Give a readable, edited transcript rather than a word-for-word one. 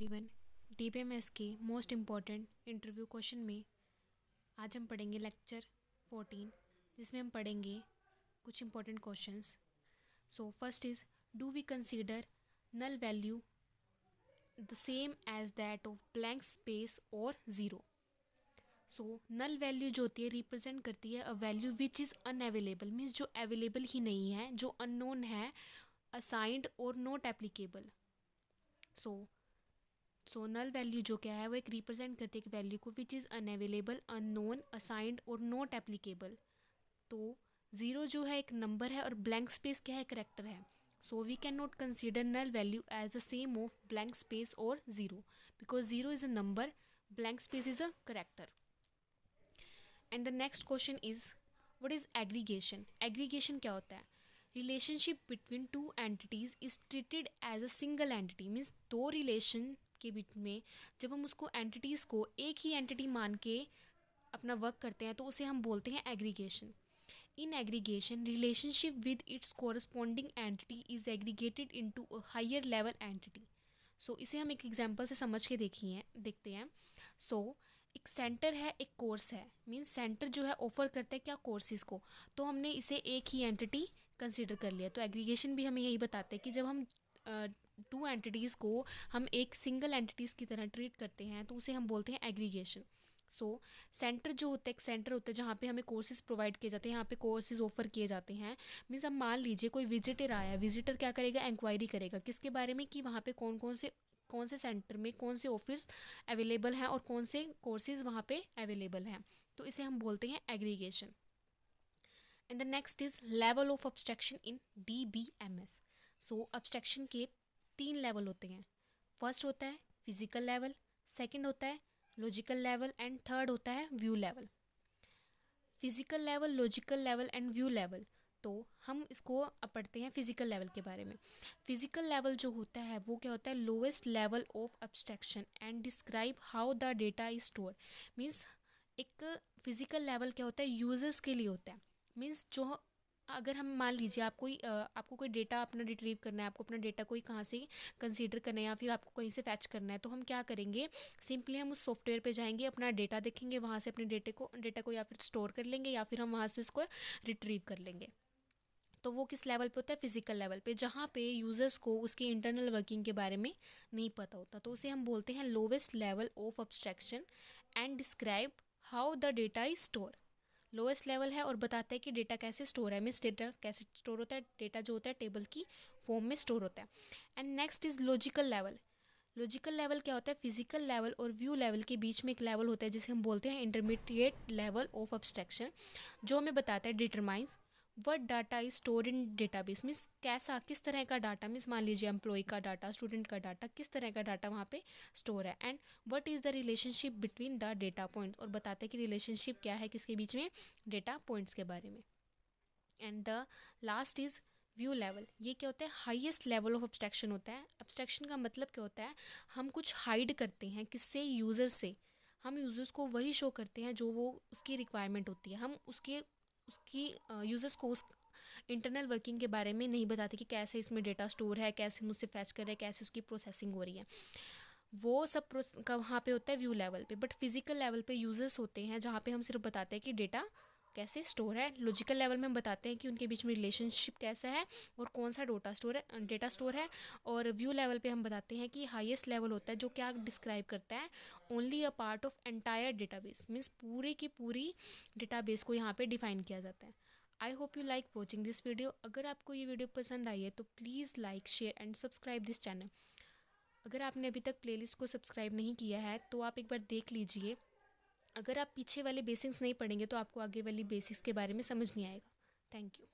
Everyone, DBMS के most important interview question में आज हम पढ़ेंगे लेक्चर 14, जिसमें हम पढ़ेंगे कुछ important questions. So first is, do we consider null value the same as that of blank space और ज़ीरो। सो नल वैल्यू जो होती है रिप्रेजेंट करती है a value which is unavailable, means जो अवेलेबल ही नहीं है, जो अननोन है, असाइंड और not applicable. So null value जो क्या है वो एक रिप्रेजेंट करती है एक वैल्यू को विच इज़ अनअवेलेबल, अननोन, असाइंड और नॉट एप्लीकेबल। तो ज़ीरो जो है एक नंबर है और ब्लैंक स्पेस क्या है, करेक्टर है। So we can not consider null value as the same of blank space और zero, because zero is a number, blank space is a character. And the next question is, what is aggregation. Aggregation क्या होता है? Relationship between two entities is treated as a single entity, means दो relation के बीच में जब हम उसको एंटिटीज़ को एक ही एंटिटी मान के अपना वर्क करते हैं तो उसे हम बोलते हैं aggregation. In aggregation, relationship with its corresponding entity is aggregated into a higher level entity. So इसे हम एक एग्जांपल से समझ के देखते हैं। सो एक सेंटर है, एक कोर्स है, मीन्स सेंटर जो है ऑफर करता है क्या, कोर्सेज को, तो हमने इसे एक ही एंटिटी कंसिडर कर लिया। तो एग्रीगेशन भी हमें यही बताते हैं कि जब हम टू एंटिटीज़ को हम एक सिंगल एंटिटीज़ की तरह ट्रीट करते हैं तो उसे हम बोलते हैं एग्रीगेशन। सो सेंटर जो होता है, एक सेंटर होता है जहाँ पे हमें कोर्सेज प्रोवाइड किए जाते हैं, यहाँ पे कोर्सेज ऑफर किए जाते हैं। मीन्स अब मान लीजिए कोई विजिटर आया, विजिटर क्या करेगा, इंक्वायरी करेगा किसके बारे में, कि वहाँ पे कौन से सेंटर में कौन से ऑफिस अवेलेबल हैं और कौन से कोर्सेज वहाँ पे अवेलेबल हैं, तो इसे हम बोलते हैं aggregation. And the next is level of abstraction in DBMS। So abstraction के 3 लेवल होते हैं। फर्स्ट होता है फिजिकल लेवल, सेकंड होता है लॉजिकल लेवल एंड थर्ड होता है view level. Physical level, logical level and view level, तो हम इसको अब पढ़ते हैं फिजिकल लेवल के बारे में। फिजिकल लेवल जो होता है वो क्या होता है, lowest level of abstraction and describe how the data is store. Means एक फिजिकल लेवल क्या होता है, यूजर्स के लिए होता है। मीन्स जो अगर हम मान लीजिए आपको कोई डेटा अपना रिट्रीव करना है, आपको अपना डेटा कोई कहाँ से कंसीडर करना है या फिर आपको कहीं से फैच करना है, तो हम क्या करेंगे, सिंपली हम उस सॉफ्टवेयर पे जाएंगे, अपना डेटा देखेंगे, वहाँ से अपने डेटा को या फिर स्टोर कर लेंगे या फिर हम वहाँ से उसको रिट्रीव कर लेंगे। तो वो किस लेवल पे होता है, फिजिकल लेवल पे, जहाँ पे यूजर्स को उसकी इंटरनल वर्किंग के बारे में नहीं पता होता, तो उसे हम बोलते हैं lowest level of abstraction and describe how the data is store. Lowest level है और बताता है कि डेटा कैसे स्टोर है, मीन्स डेटा कैसे स्टोर होता है, डेटा जो होता है टेबल की फॉर्म में स्टोर होता है। And next is logical level. Logical level क्या होता है, फिजिकल लेवल और व्यू लेवल के बीच में एक लेवल होता है जिसे हम बोलते हैं इंटरमीडिएट लेवल ऑफ अब्स्ट्रैक्शन, जो हमें बताता है determines what data is store in database. Means किस तरह का डाटा, मीन्स मान लीजिए एम्प्लॉय का डाटा, स्टूडेंट का डाटा, किस तरह का डाटा वहाँ पे स्टोर है। And what is the relationship between the data point, और बताते हैं कि रिलेशनशिप क्या है किसके बीच में, डेटा पॉइंट्स के बारे में। And the last is view level. ये क्या होता है, हाईएस्ट लेवल ऑफ अब्स्ट्रैक्शन होता है। अब्स्ट्रैक्शन का मतलब क्या होता है, हम कुछ हाइड करते हैं किससे, यूज़र से। हम यूज़र्स को वही शो करते हैं जो वो उसकी रिक्वायरमेंट होती है, हम उसकी यूज़र्स को उस इंटरनल वर्किंग के बारे में नहीं बताते कि कैसे इसमें डेटा स्टोर है, कैसे मुझसे फैच कर रहा है, कैसे उसकी प्रोसेसिंग हो रही है। वो सब का वहाँ पे होता है व्यू लेवल पे। बट फिजिकल लेवल पे यूजर्स होते हैं जहाँ पे हम सिर्फ बताते हैं कि डेटा कैसे स्टोर है। लॉजिकल लेवल में हम बताते हैं कि उनके बीच में रिलेशनशिप कैसा है और कौन सा डेटा स्टोर है। और व्यू लेवल पे हम बताते हैं कि हाईएस्ट लेवल होता है जो क्या डिस्क्राइब करता है, only a part of entire database, means पूरे की पूरी डेटाबेस को यहाँ पे डिफाइन किया जाता है। I hope you like watching this video. अगर आपको ये वीडियो पसंद आई है तो please like, share and subscribe this channel. अगर आपने अभी तक प्लेलिस्ट को सब्सक्राइब नहीं किया है तो आप एक बार देख लीजिए। अगर आप पीछे वाले बेसिक्स नहीं पढ़ेंगे तो आपको आगे वाली बेसिक्स के बारे में समझ नहीं आएगा। Thank you.